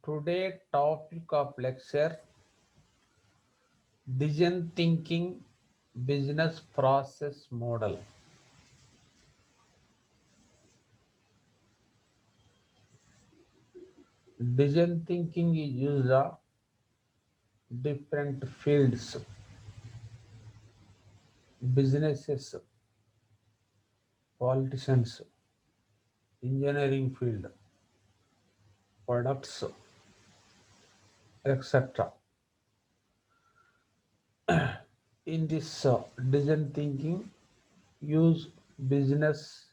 Today topic of lecture decision thinking business process model. Decision thinking is used of different fields, businesses, politicians, engineering field, products, etc. In this decision thinking, use businesses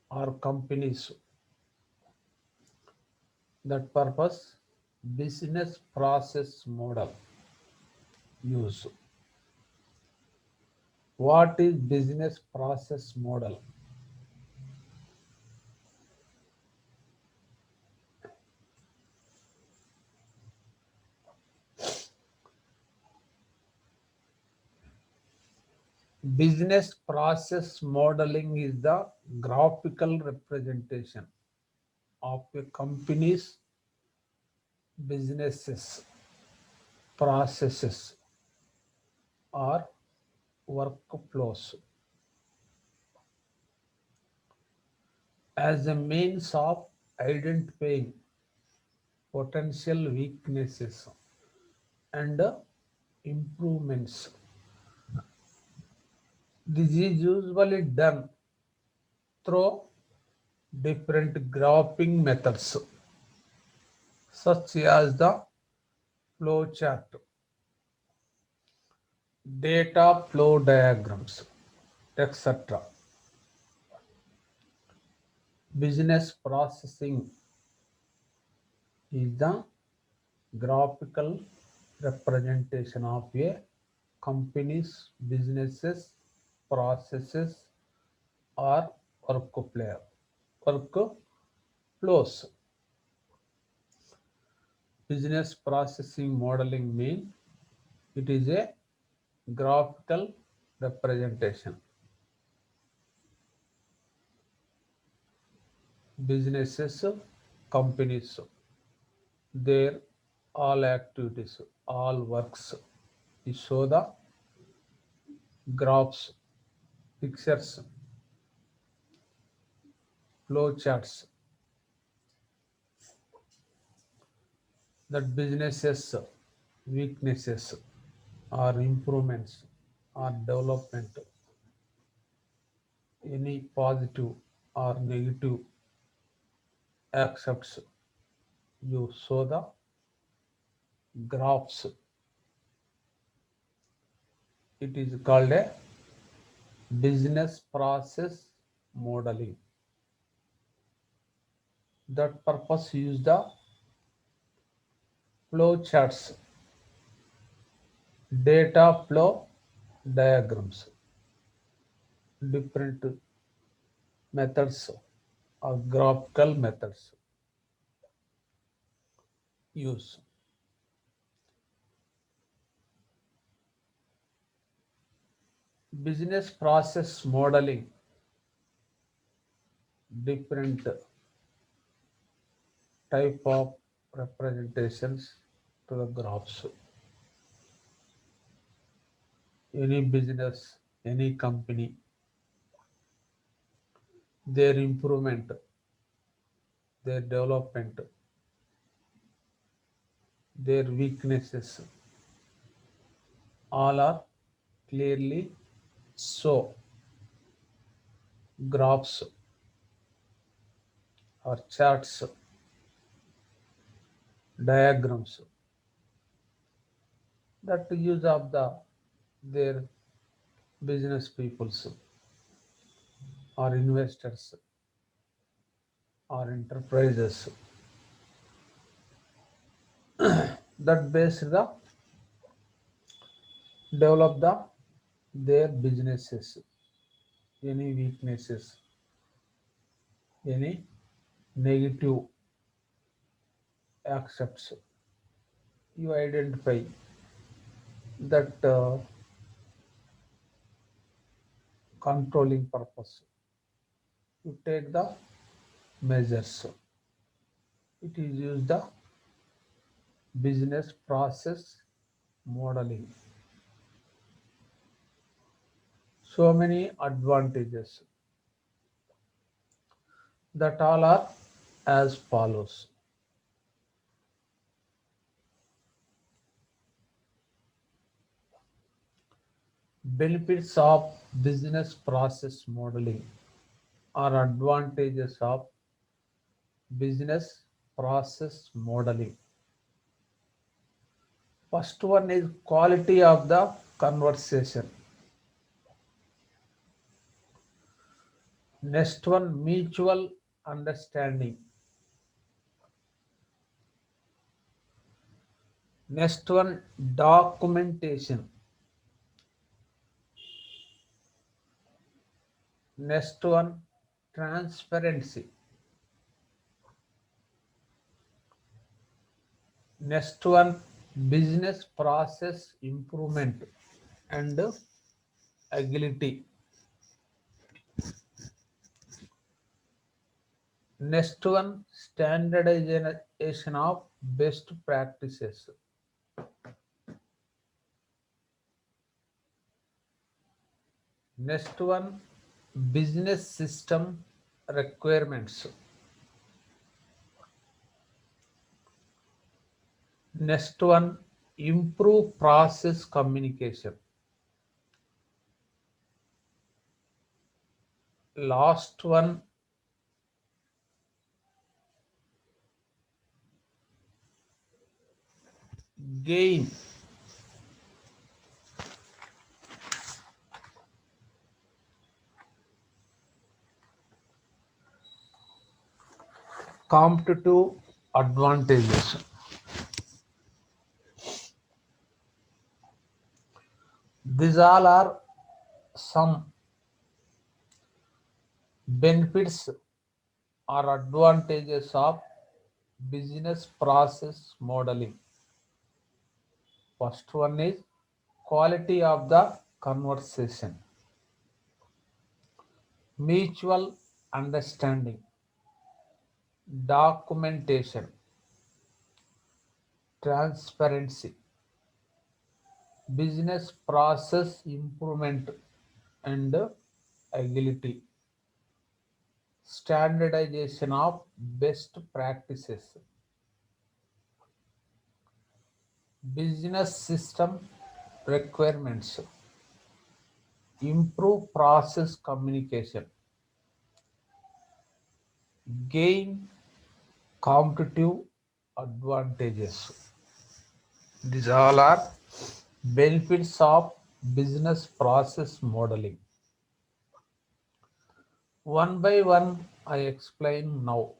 or companies that purpose business process model use. What is business process model? Business process modeling is the graphical representation of a company's businesses, processes, or workflows as a means of identifying potential weaknesses and improvements. This is usually done through different graphing methods such as the flowchart, data flow diagrams, etc. Business processing is the graphical representation of a company's businesses, processes, or workflows. Business processing modeling means it is a graphical representation. Businesses, companies, their all activities, all works. You show the graphs, pictures, flow charts that businesses weaknesses or improvements or development, any positive or negative accepts. You show the graphs. It is called a business process modeling. That purpose use the flow charts, data flow diagrams, different methods or graphical methods use. Business process modeling, different type of representations to the graphs. Any business, any company, their improvement, their development, their weaknesses, all are clearly show graphs or charts, diagrams that use of their business peoples or investors or enterprises that base the develop their businesses, any weaknesses, any negative accepts. You identify that controlling purpose. You take the measures. It is used the business process modeling. So many advantages that all are as follows. Benefits of business process modeling or advantages of business process modeling. First one is quality of the conversation. Next one, mutual understanding. Next one, documentation. Next one, transparency. Next one, business process improvement and agility. Next one, standardization of best practices. Next one, business system requirements. Next one, improve process communication. Last one, gain competitive advantages. These all are some benefits or advantages of business process modeling. First one is quality of the conversation, mutual understanding, documentation, transparency, business process improvement and agility, standardization of best practices, business system requirements, improve process communication, gain competitive advantages. These all are benefits of business process modeling. One by one, I explain now.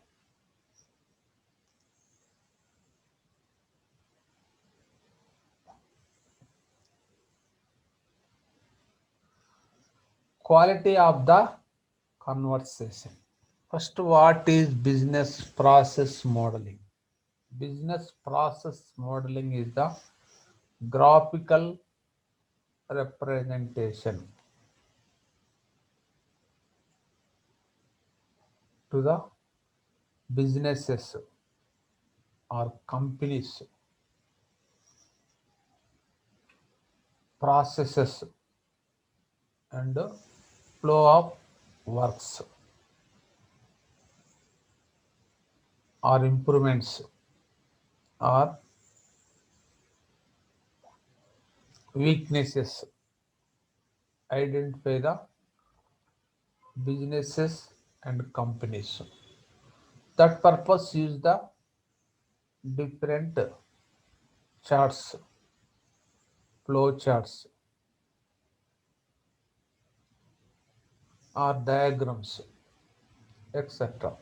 Quality of the conversation. First, what is business process modeling? Business process modeling is the graphical representation to the businesses or companies processes and flow of works or improvements or weaknesses. Identify the businesses and companies. That purpose use the different charts, flow charts or diagrams, etc.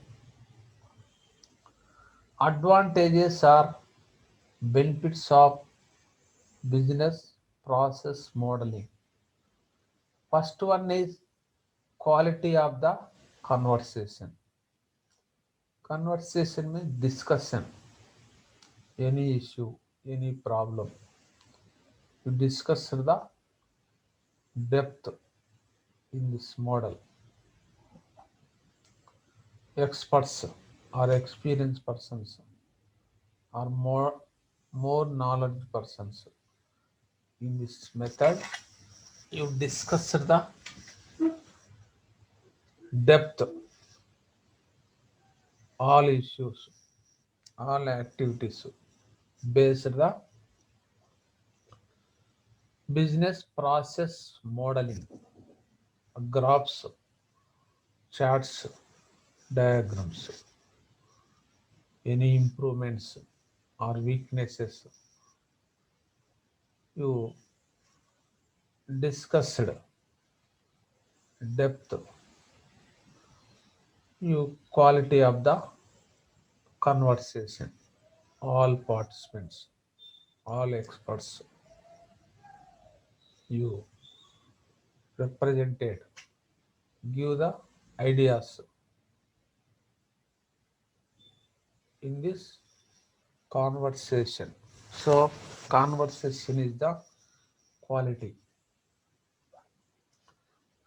Advantages are benefits of business process modeling. First one is quality of the conversation. Conversation means discussion, any issue, any problem. You discuss the depth in this model. Experts or experienced persons or more knowledge persons. In this method, you discuss the depth, all issues, all activities based the business process modeling, graphs, charts, diagrams, any improvements or weaknesses you discussed, depth, you quality of the conversation, all participants, all experts you represented, give the ideas in this conversation. So conversation is the quality.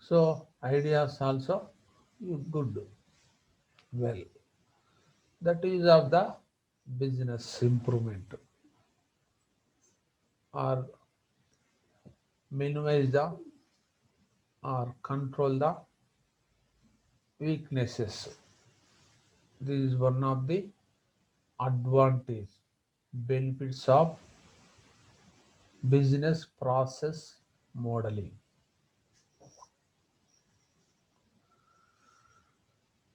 So ideas also you good well. That is of the business improvement or minimize the or control the weaknesses. This is one of the advantage benefits of business process modeling.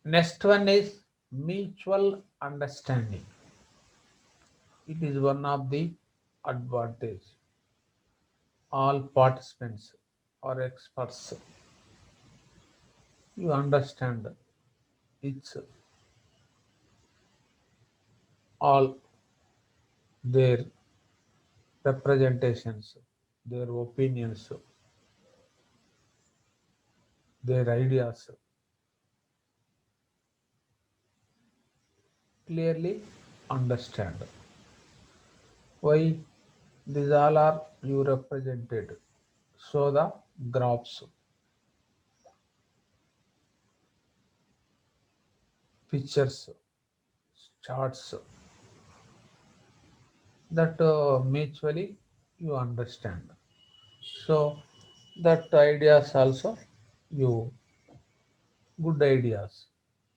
Next one is mutual understanding. It is one of the advantage. All participants or experts, you understand it's all their representations, their opinions, their ideas clearly understand. Why these all are you represented? So the graphs, pictures, charts that mutually you understand. So that ideas also you good ideas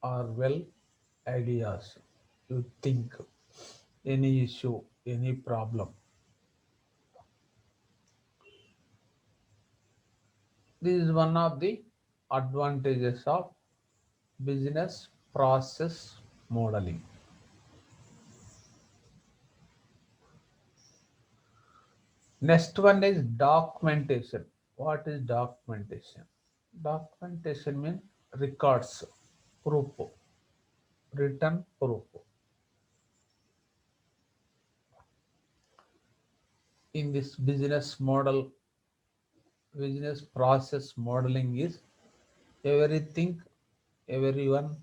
or well ideas you think any issue, any problem. This is one of the advantages of business process modeling. Next one is documentation. What is documentation? Documentation means records, proof, written proof. In this business process modeling is everything, everyone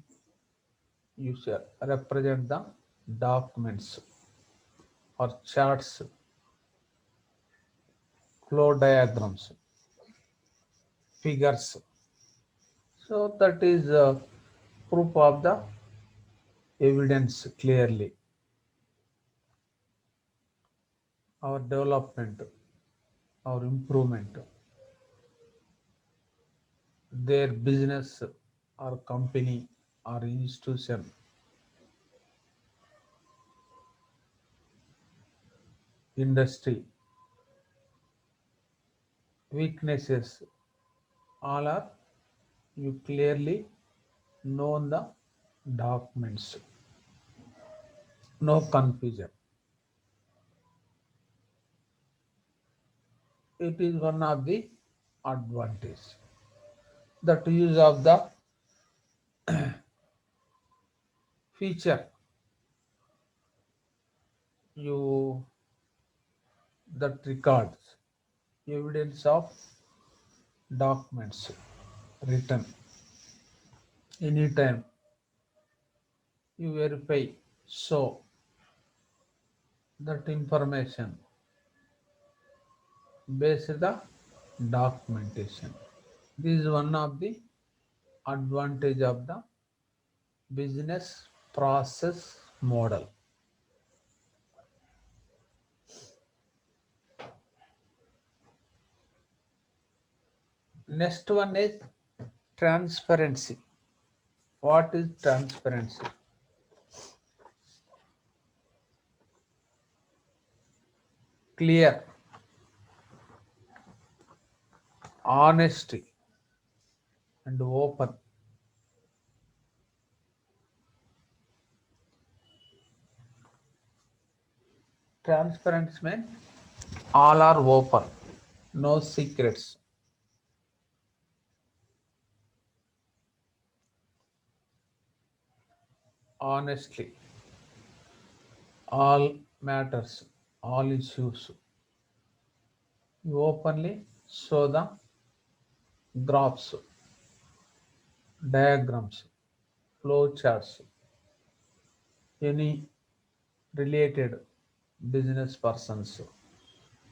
you shall represent the documents or charts, flow diagrams, figures. So that is proof of the evidence clearly. Our development, our improvement, their business or company or institution, industry, weaknesses, all are you clearly know the documents. No confusion. It is one of the advantage. That use of the feature you that records evidence of documents written anytime you verify so that information based the documentation. This is one of the advantage of the business process model. Next one is transparency. What is transparency? Clear, honesty, and open. Transparency means all are open, no secrets. Honestly, all matters, all issues. You openly show the graphs, diagrams, flow charts, any related business persons.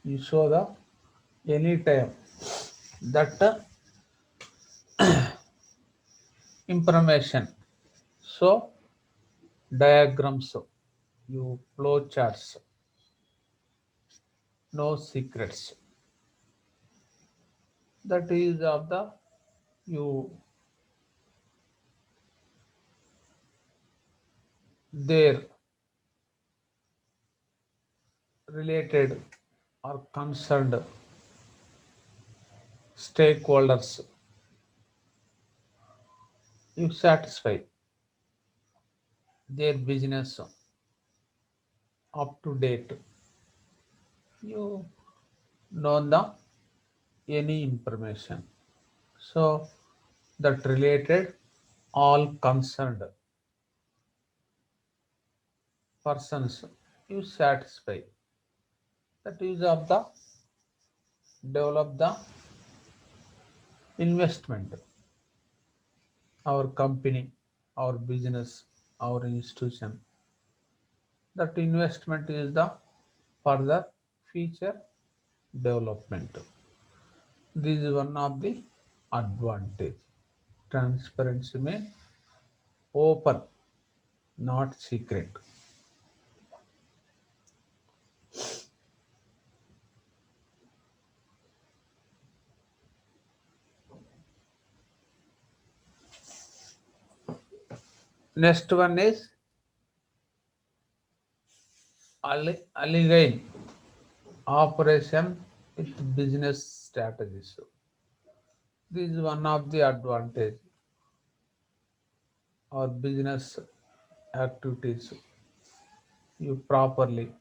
You show the anytime that information. So diagrams, you flow charts, no secrets. That is of the you their related or concerned stakeholders. You satisfy their business up to date. You know the any information. So that related all concerned persons you satisfy. That is of the develop the investment, our company, our business, our institution. That investment is the further future development. This is one of the advantage. Transparency means open, not secret. Next one is align operation with business strategies. This is one of the advantage or business activities. You properly,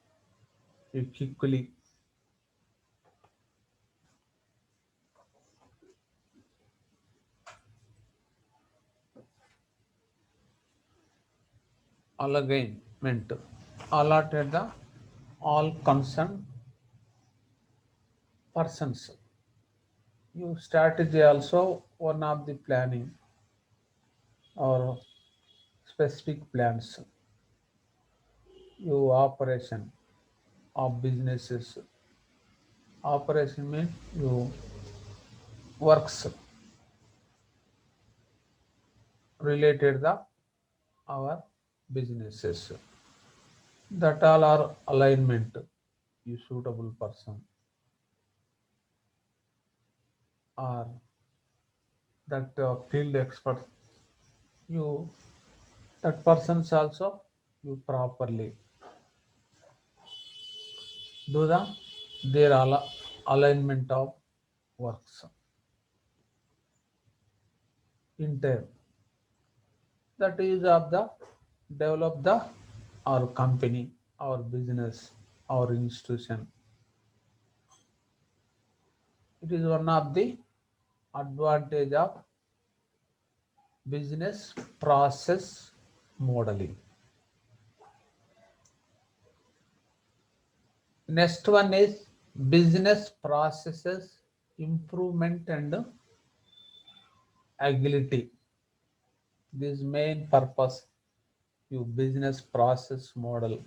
you quickly alignment allotted the all concerned persons. You strategy also one of the planning or specific plans. You operation of businesses. Operation means you works related the our businesses. That all are alignment. You suitable person or that field expert. You that persons also you properly do the their alignment of works in time. That is of the develop the our company, our business, our institution. It is one of the advantage of business process modeling. Next one is business processes improvement and agility. This main purpose you business process model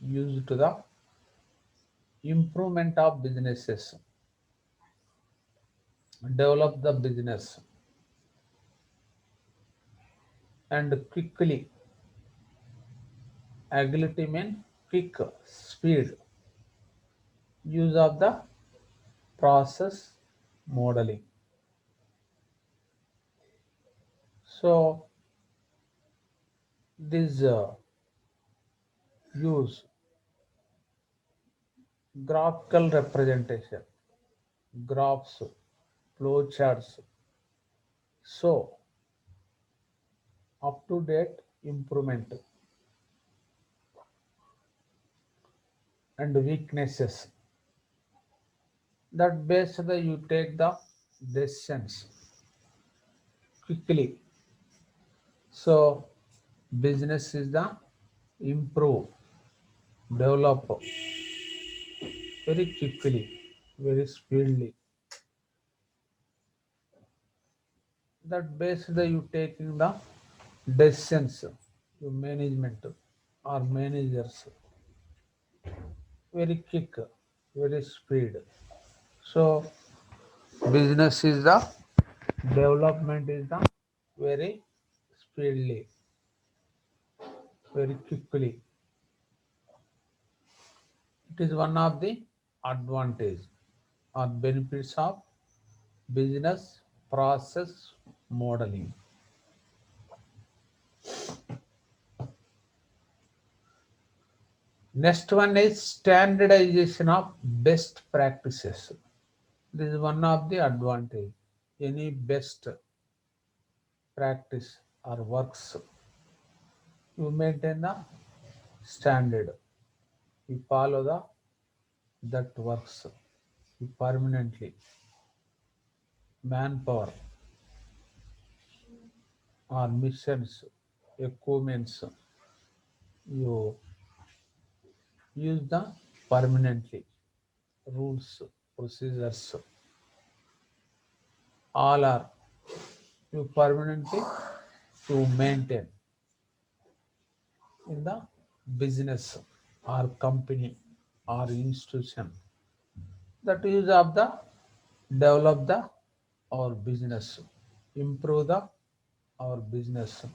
used to the improvement of businesses, develop the business and quickly Agility means quick, speed, use of the process modeling. So this use graphical representation, graphs, flowcharts. So up to date improvement and weaknesses. That based the you take the decisions quickly. So business is the improve, develop very quickly, very speedily. That based the you taking the decisions, you management or managers very quick, very speed. So business is the development is the very speedily, very quickly. It is one of the advantage or benefits of business process modeling. Next one is standardization of best practices. This is one of the advantage. Any best practice or works, you maintain the standard. You follow the that works. You permanently manpower or missions, equipments. You use the permanently rules, procedures. All are you permanently to maintain in the business or company or institution that use of the develop the our business, improve the our business.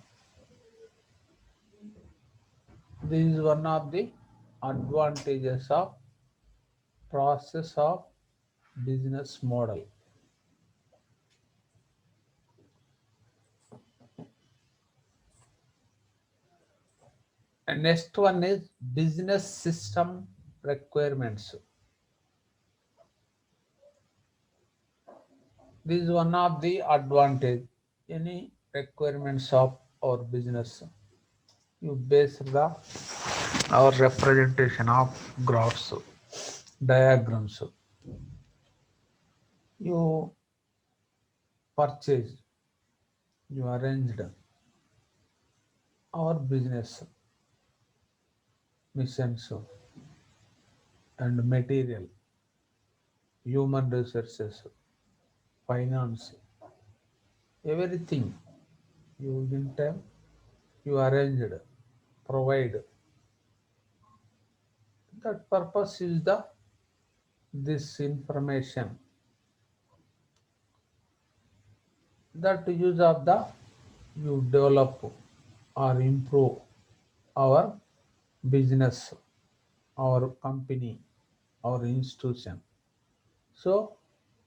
This is one of the advantages of process of business model. And next one is business system requirements. This is one of the advantage. Any requirements of our business, you base the our representation of graphs, diagrams. You purchase, you arranged our business missions and material, human resources, finance, everything you in time you arranged, provide. That purpose is the this information that use of the you develop or improve our business, our company, our institution. So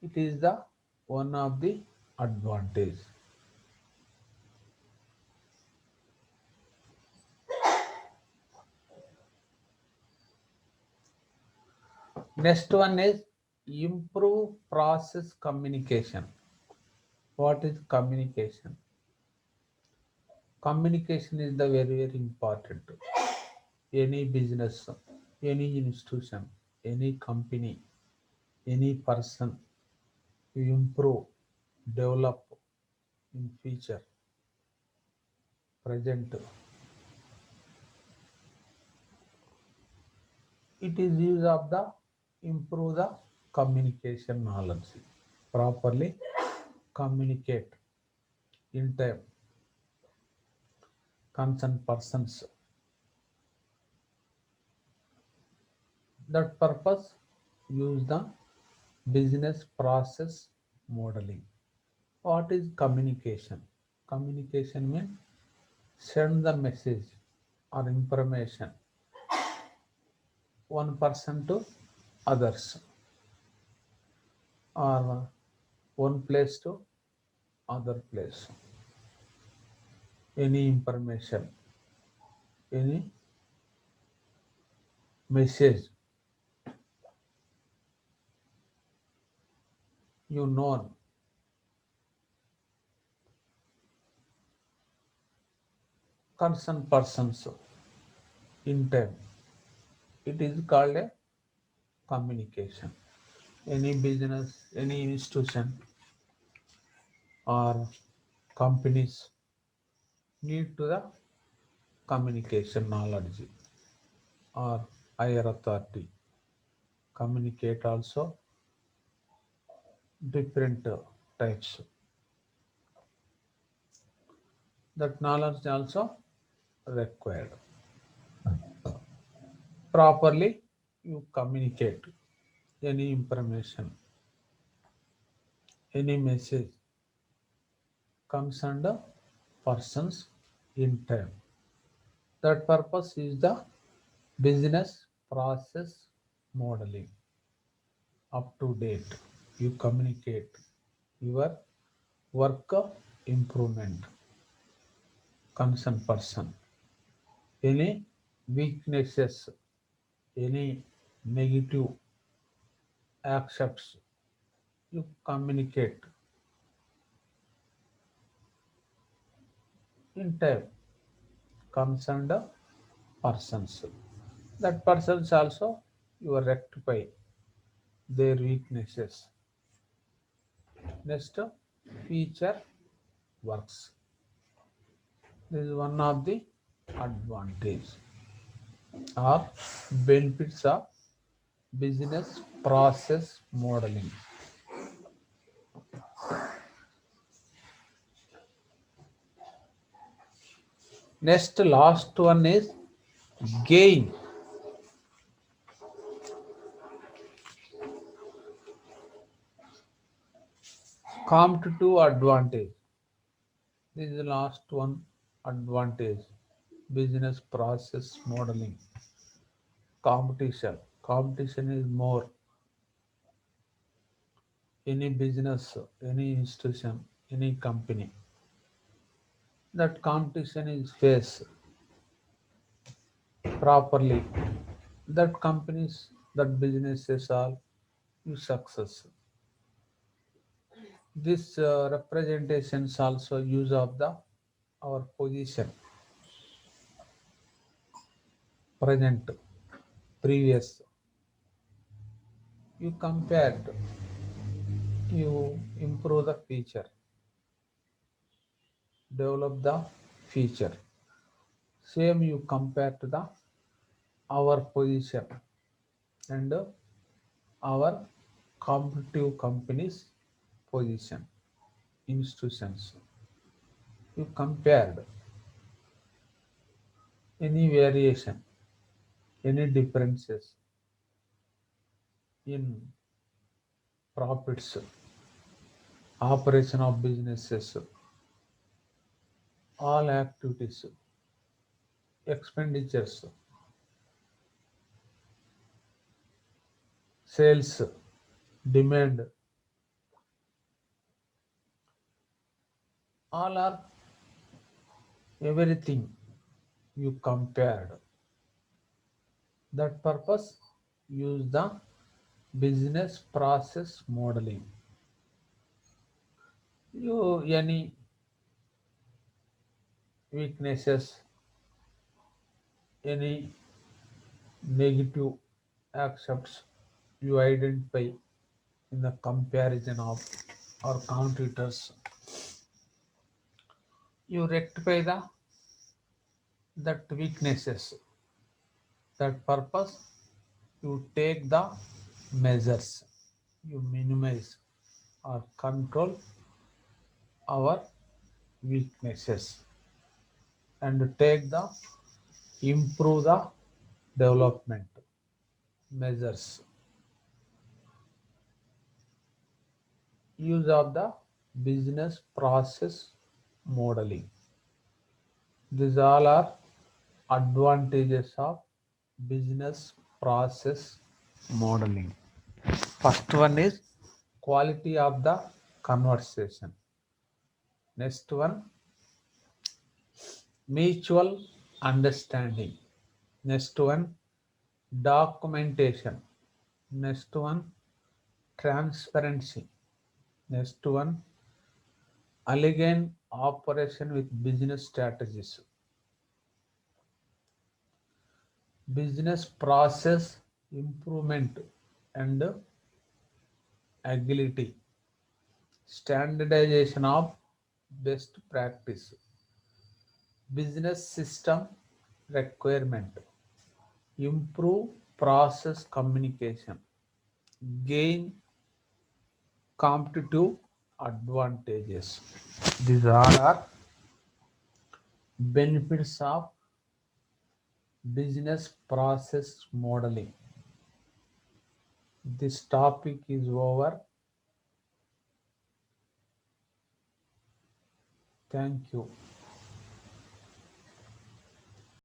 it is the one of the advantage. Next one is improve process communication. What is communication? Communication is the very very important. Any business, any institution, any company, any person, you improve, develop in future, present. It is use of the improve the communication knowledge. Properly communicate in time, concerned persons. That purpose use the business process modeling. What is communication? Communication means send the message, or information one person to others, or one place to other place. Any information, any message you know concerned persons in time. It is called a communication. Any business, any institution or companies need to the communication knowledge or higher authority. Communicate also different types. That knowledge also required. Properly you communicate any information, any message comes under persons in time. That purpose is the business process modeling. Up to date, you communicate your work improvement concerned person. Any weaknesses, any negative actions, you communicate in time concerned persons. That persons also you rectify their weaknesses. Next, feature works. This is one of the advantage or benefits of business process modeling. Next, last one is gain. Competitive advantage. This is the last one advantage. Business process modeling. Competition. Competition is more. Any business, any institution, any company. That competition is faced properly. That companies, that businesses are you success. This representations also use of the our position, present, previous. You compared, you improve the feature, develop the feature. Same you compare to the our position and our competitive companies position, institutions. You compared any variation, any differences in profits, operation of businesses, all activities, expenditures, sales, demand, all are everything you compared. That purpose use the business process modeling. You any weaknesses, any negative actions you identify in the comparison of our competitors, you rectify the that weaknesses. That purpose you take the measures, you minimize or control our weaknesses and take the improve the development measures. Use of the business process modeling. These all are advantages of business process modeling. First one is quality of the conversation. Next one, mutual understanding. Next one, documentation. Next one, transparency. Next one, elegant operation with business strategies. Business process improvement and agility. Standardization of best practice. Business system requirement. Improve process communication. Gain competitive advantages. These all are benefits of business process modeling. This topic is over. Thank you.